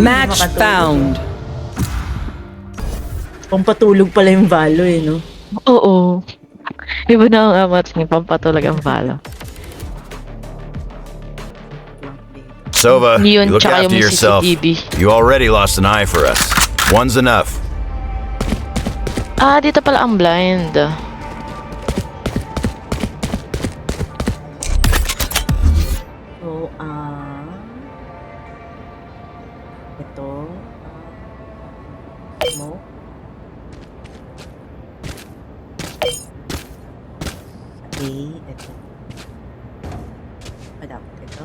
Match found. Pampatulog pala yung Valo eh, no? Oo. Iba na ang amat niya, pampatulog ang bala. Sova, you Yun, look tsaka after yung yourself. CCTV. You already lost an eye for us. One's enough. Ah, dito pala ang blind. So, ito. Smoke. Sa A, ito. Adapt ito.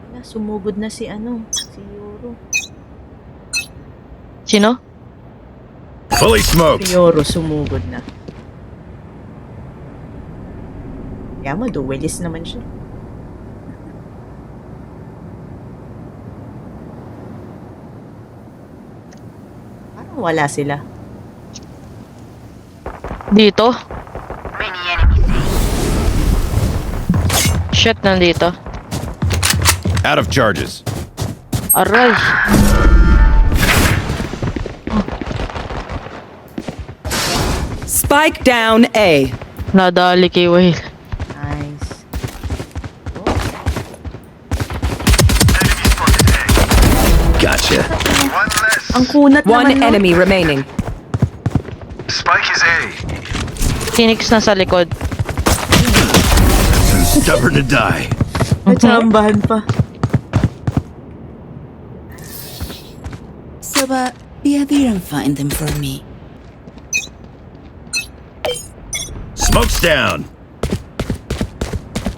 Wala, sumugod na si si Yoro. Sino? Fully smoked. Si Yoro sumugod na. Kaya mo, duelist naman siya. Parang wala sila. Dito? Shit, nandito. Out of charges. Aray. Spike down A. Nadali kay Whale. Nice. Gotcha. Ang kunat One naman, no? enemy remaining. Spike is A. Phoenix na sa likod. Stubborn to die. Natsambahan pa. Soba, be there and find them for me. Smoke's down.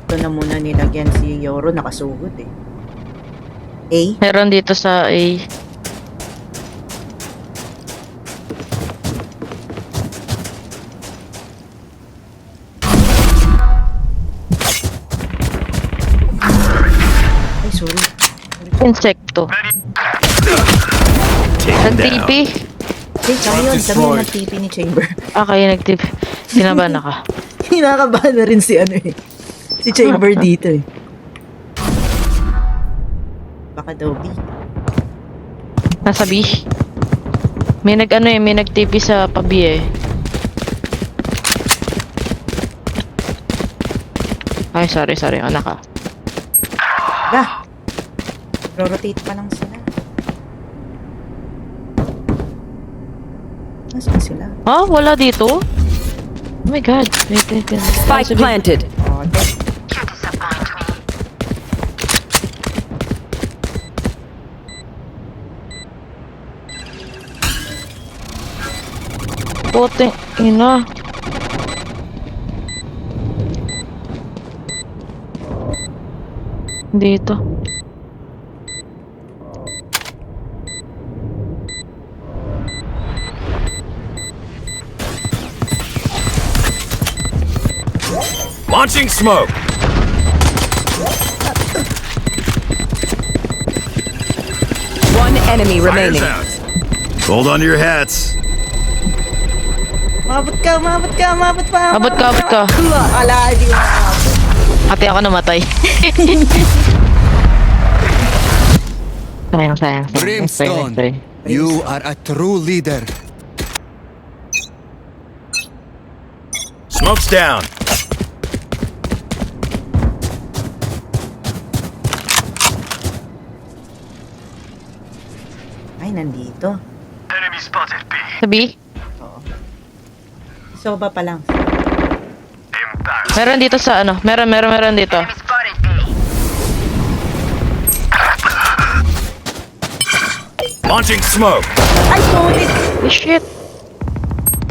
Ito na muna nilagyan si Yoro, nakasugod eh. A? Meron dito sa A. Ay, sorry. Insekto. Taken down. Nag-TP? Hey, kami yun. Kami yung nag-TP ni Chamber. Ah, kayo nag-TP. Sinaban na ka. Kinakabahan na rin si si Chamber dito eh. Baka daw B. Nasa B. May may nag-TP sa pabi eh. Ay, sorry. Anak ka. Bah! Rotate pa lang sila. Nasaan sila? Ah, wala dito? Oh my god. Wait. Spike planted. Oh, dead. Puting ina. Dito. Launching smoke. One enemy Fire's remaining. out. Hold on to your hats. Mabot ka pa! Abot ka. Ala, di ba? Ate ako namatay. sayang. Brimstone, you are a true leader. Smoke's down. Ay, nandito. Enemy spotted B. Sabi? Soba pa lang. Impact. Meron dito sa ano? Meron dito. Launching smoke. Ay, sorry! Oh, shit.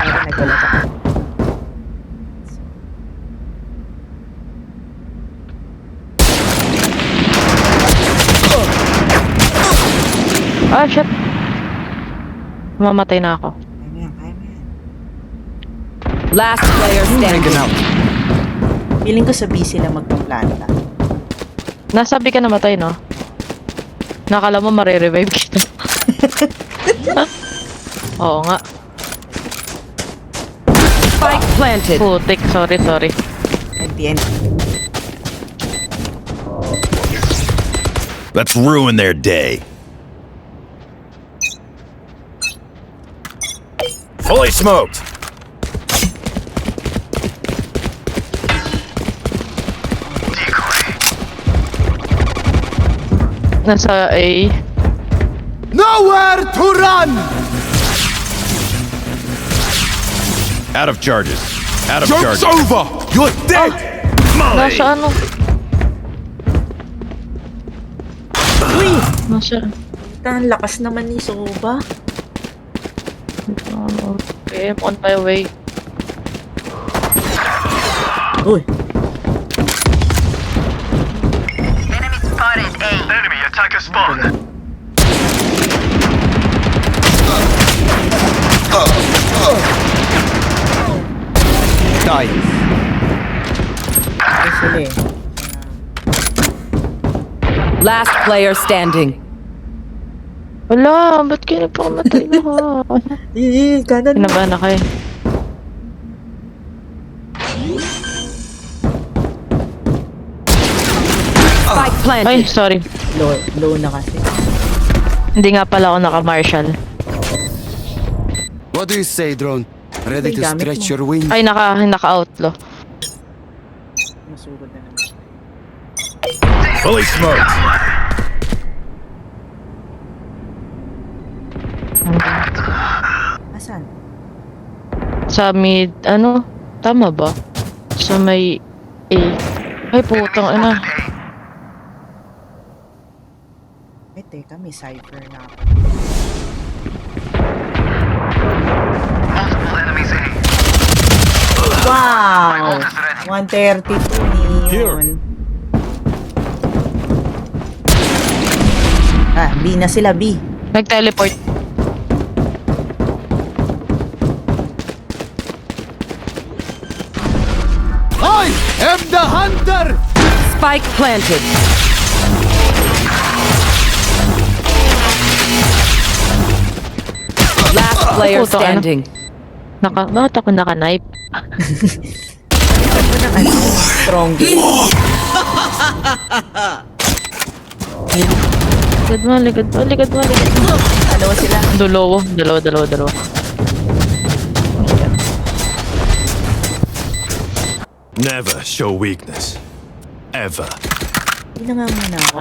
Ay, nagulat ako. Ah, shit. Mamatay na ako. Kaya mo yan. Last player standing. Feeling ko sa B sila magpamplanta. Nasabi ka namatay, no? Nakala mo marirevive kita. Oo nga. planted. Putik, sorry. NTN. Let's ruin their day. Fully smoked. Nasa A. Nowhere to run! Out of charges. Out of Joke's charges. over! You're dead! Molly. Nasa ano? Nasa... Ang lakas naman ni Soba. Okay, I'm on my way. Uy, Enemy attacker spawn. Die. ito sila eh. Last player standing. Wala, ba't kayo nagpakamatay na ha? Kanan mo. Kinabahan na kayo. Spike Ay, planted. sorry. Low na kasi. Hindi nga pala ako naka-marshal. What do you say, drone? Ready to Ay, gamit stretch mo. your wings? Ay, naka-outlaw. Masugod na naman. Fully smoked. Asan? Sa mid, ano? Tama ba? Sa may A. Ay, putang ina. Eh, teka, may cipher na ako. Multiple enemies A. Wow! 132 yun. Ah, B na sila, B. Nag-teleport. I am the hunter! Spike planted. Last player Puto, ano? standing. Bakit ako naka-knife? Strongest. Likod mo. Dalawa sila. Dalawa. Never show weakness. Ever. Hindi na nga muna ako.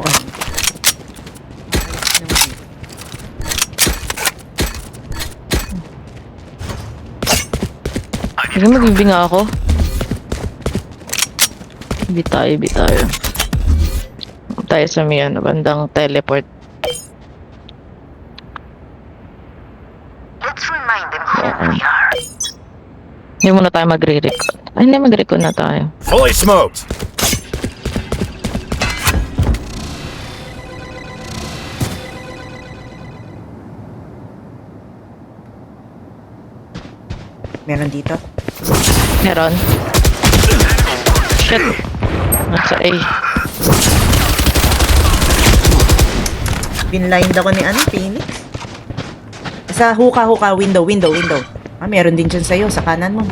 Kasi magbibinga ako. Bitay. Tayo sa may ano, bandang teleport. Let's remind them who we are. Hindi muna tayo magre-record. Ay, hindi magre-record na tayo. Fully smoked. Meron dito. Meron. Shit. Nasa A. Binlined ako ni Phoenix. Sa huka, window. Ah, meron din dyan sa'yo, sa kanan mo.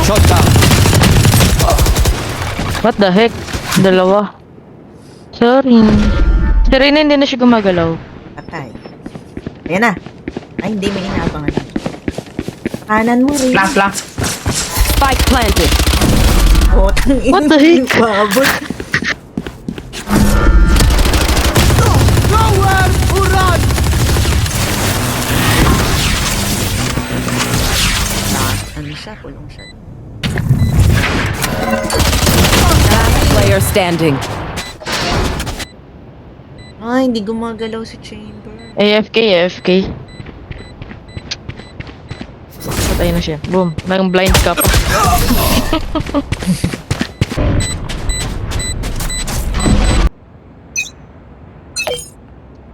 Shot down. What the heck? Dalawa. Sorry. Si Reyna hindi na siya gumagalaw. Patay. Ayan na. Ay, hindi, may inaabangan na. Sa kanan mo rin. Spike planted. Oh, tangin. What the heck? Babot. Nowhere to run! Ano siya? Pulong siya. Last player standing. Ay, hindi gumagalaw si Chamber. AFK. Patay na siya. Boom. Nang blind ka pa.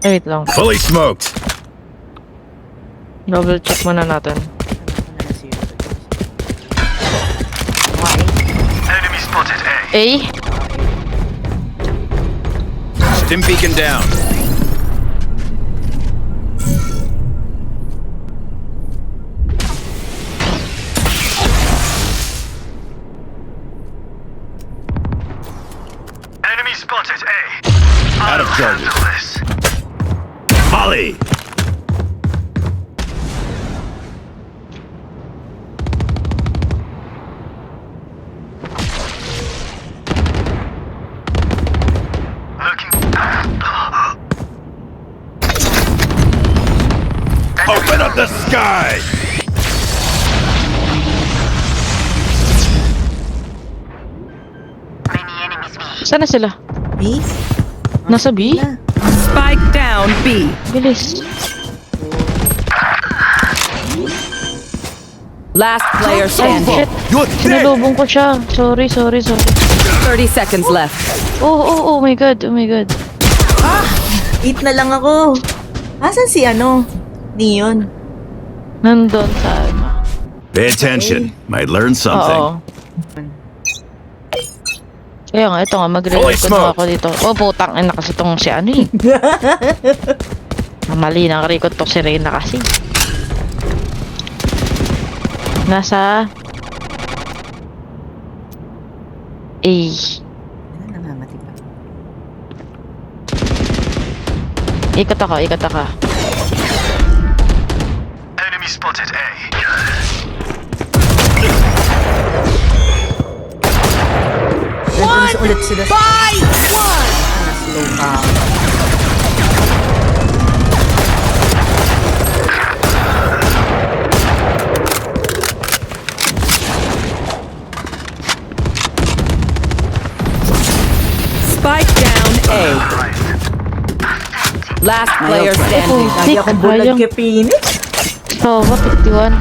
Ay, wait lang. Fully smoked. Double check muna natin. Enemy spotted A. A? Stim beacon down. Enemy spotted A. Out of charges. Molly. Looking. Open up the sky. Saan na sila? B? Nasa B? Na. Spike down B. Bilis. Last player Ay, standing. shit. You're dead! Sinalubong ko siya. Sorry. 30 seconds left. Oh my god. Oh my god. Eat na lang ako. Asan si Neon? Nandun sa Pay attention. Might learn something. Oo. Kaya nga, ito nga, Holy magre-record smoke. ako dito. Oh, putang ina kasi itong si Mali ng record to si Reyna kasi. Nasa... A. Nangamati pa. Ikot ako. Enemy spotted A. Ulit sila. Slow pa. Spike down A. Last player standing. Lagi akong bulag Sayang. kay Phoenix. So, 51.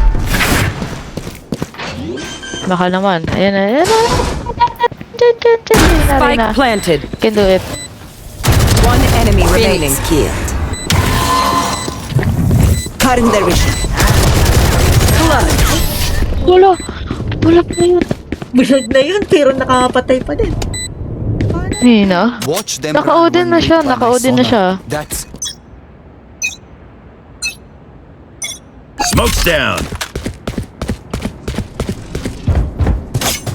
Baka naman. Ayan. Spike planted. Can do it. One enemy remaining. Cutting their vision. Wala pa yun. Bulag na yun, pero nakakapatay pa din. Nina. Watch them Naka-Odin run na siya, when lit by my naka-Odin na sonar. siya. That's Smoke's down.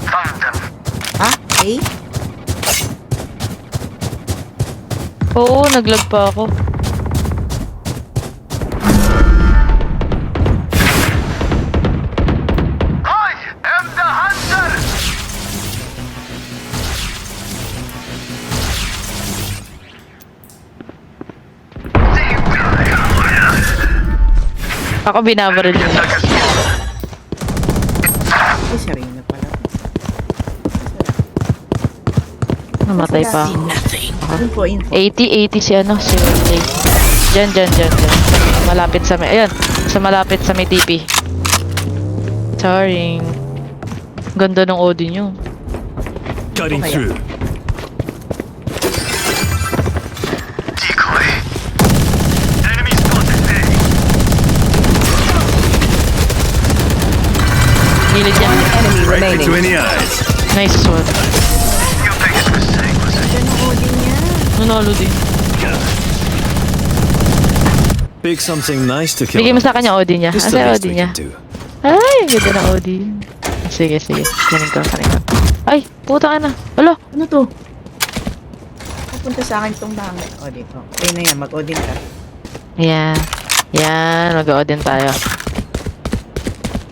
Found them. Ha? A? Oo, naglag pa ako. I am the hunter. Ako binabaril yun. Ay, Serena pala. Namatay pa. Info. 80 si Ray. Diyan. Malapit sa may, ayan. Malapit sa may TP. Sorry. Ganda ng Odin nyo. Cutting through. Decoy. Enemy spotted A. Gilid yan. Enemy Right remaining. between the eyes. Nice one. Your biggest mistake was it? Nanalo din. Pick something nice to kill. Bigay mo sa kanya Odin niya. It's Asa the yung least Odin we niya? can do. Ay, ang ganda ng Odin. Sige. Kanin ko. Ay, puta ka na. Alo. Ano to? Pupunta sa akin tong bangit. O, dito. Okay na yan, mag-Odin ka. Yan. Mag-Odin tayo.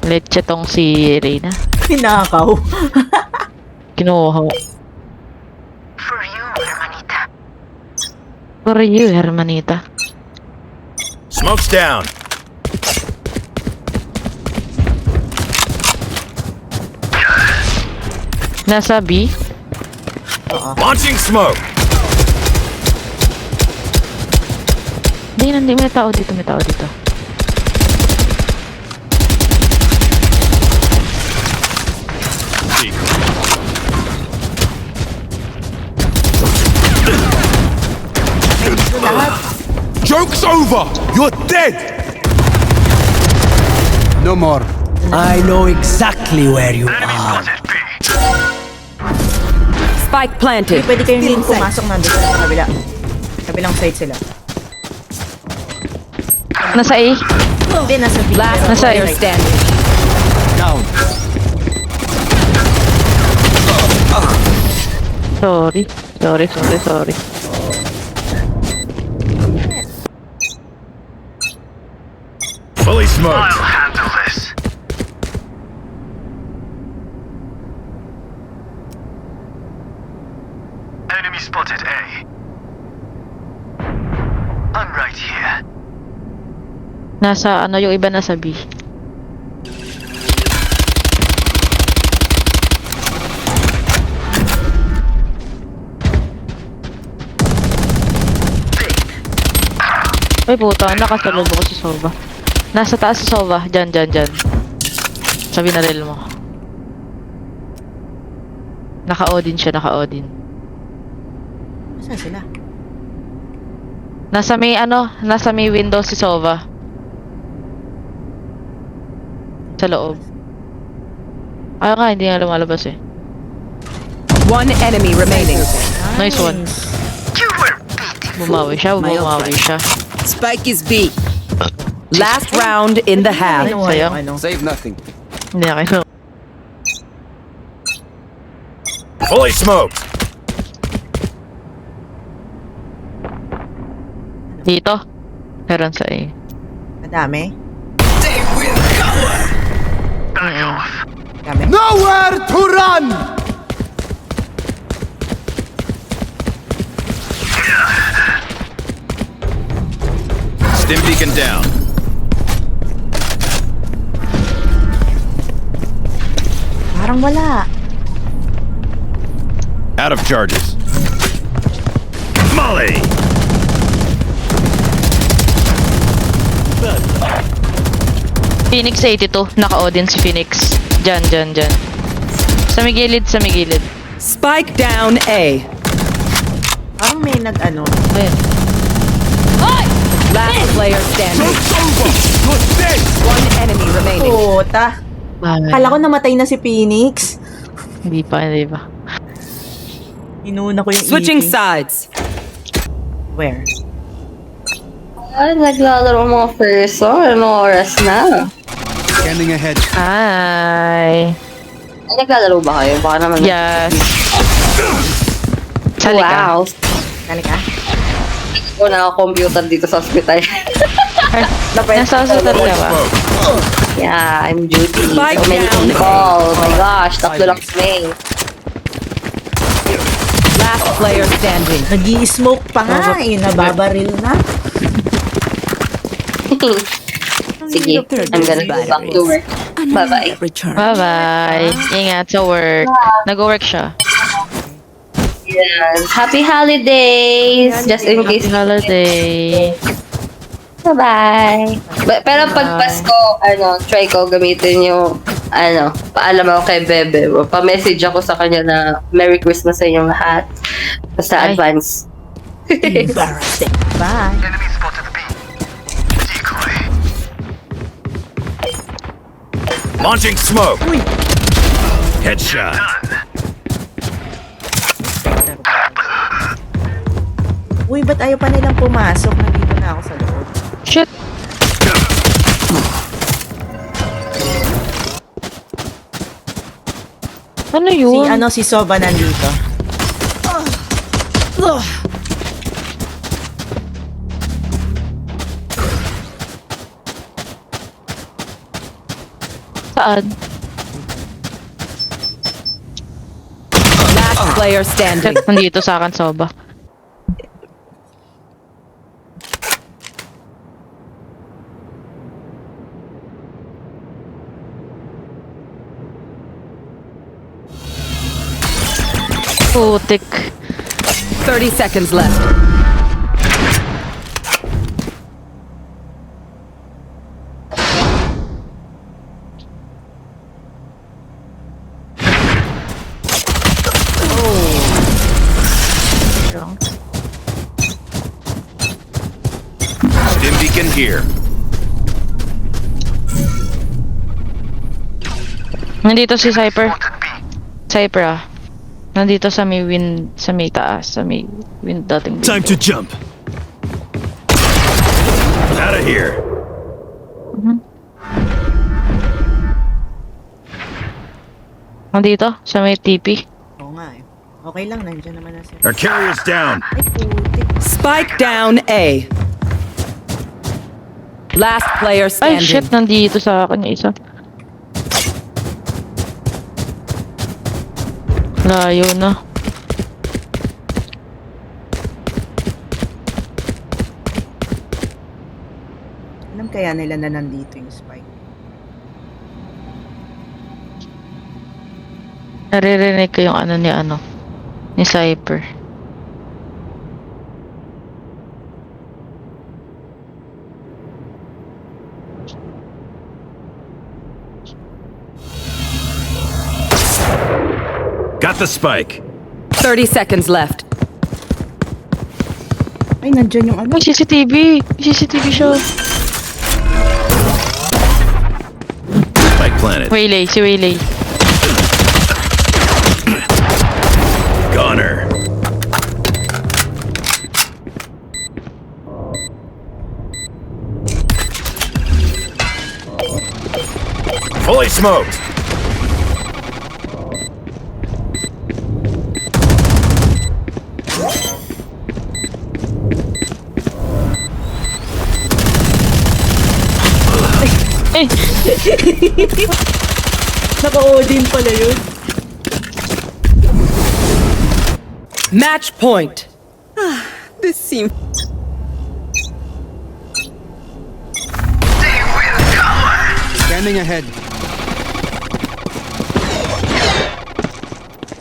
Leche tong si Reyna. Pinakaw. Kinuha ko. For you, hermanita. For you, hermanita. Smoke's down. Nasa B. Launching smoke. Hindi, may tao dito. joke's over. You're dead. No more. I know exactly where you Enemy are. spotted B. Spike Hindi planted. pwede kayong hindi pumasok nandun sa kabila. Kabilang side sila. Nasa A. Hindi, nasa B. Last Nasa player A. standing. Down. Sorry. Sorry. Fully smoked. I'll handle this. Enemy spotted A. I'm right here. Nasa ano yung iba nasa B. Ay puta, nakasalubong ko si Sova. Nasa taas si Sova. Diyan. Sabi na rin mo. Naka-Odin siya, naka-Odin. Saan sila? Nasa may window si Sova. Sa loob. Ayaw nga, hindi nga lumalabas eh. One enemy remaining. Nice one. You were beating. Bumawi siya. Spike is B. Last round in the half. Ano, sayang. ano? Save nothing. Hindi na kayo. Fully smoked. Dito. Meron sa A. Madami? Back off. Madami? Nowhere to run! Stim beacon down. Parang wala. Out of charges. Molly. Phoenix 82. Naka-Odin si Phoenix. Diyan. Sa may gilid. Spike down A. Parang may nag-ano. Ayun. Last player standing. One enemy remaining. Puta. Kala ko namatay na si Phoenix. Hindi pa. Inuna ko yung Switching EP. sides. Where? Ay, naglalaro mga person. Ano oras na? Scanning ahead. Ay. Ay, naglalaro ba kayo? Baka naman. Yes. Sali ka. Wow. Kali ka? Ako naka-computer dito sa hospital. Ay, nasa hospital ka ba? Yeah, I'm duty. Spike So many down. people. Oh my gosh, tatlo lang kami. Last player standing. Nag-i-smoke pa nga eh. Nababaril na. Sige, I'm gonna go back to work. Bye-bye. Return. Bye-bye. Ingat sa work. Nag-work siya. Yes. Happy holidays! Just in case. Happy holiday. Bye-bye. Pero pag Pasko, try ko gamitin yung, paalam ako kay Bebe. Pa-message ako sa kanya na Merry Christmas sa inyong lahat. Basta Ay. advance. Embarrassing. Bye. Enemy spotted B. Decoy. Launching smoke. Headshot. Uy, ba't ayaw pa nilang pumasok? Nandito na ako sa loob. Shit. Ano yun? Si Soba nandito. Saan? Last player standing. Nandito sa akin, Soba. Putik. 30 seconds left. Stim beacon here. Nandito si Cypher. Spotted B. Cypher ah. Nandito sa may taas, sa may dating Time to jump. Out of here. Nandito, sa may TP. Oo nga eh. Okay lang, nandiyan naman na siya. Our carrier's down. Ay, putik. Spike down A. Last player Ay, standing. shit, nandito sa akin yung isa. Layo na. Alam kaya nila na nandito yung spike. Naririnig ko yung ni Cypher. Got the spike. 30 seconds left. Ay, nandyan yung ano. May CCTV! May CCTV siya. Spike planted. Waylay, si Waylay. Goner. Fully smoked. Naka-Odin pala yun. Match point. This seems... Scanning ahead.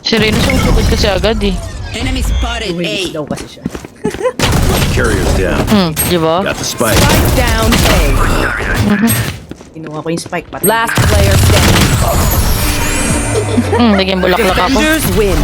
Si Reyna sumusugod kasi agad eh. Enemy spotted Umilis A. daw kasi siya. Carrier's down. Di ba? Got the spike. Spike down A. Kinuha ko yung spike. Patay. Last player standing. Naging bulaklak ako. Defenders win.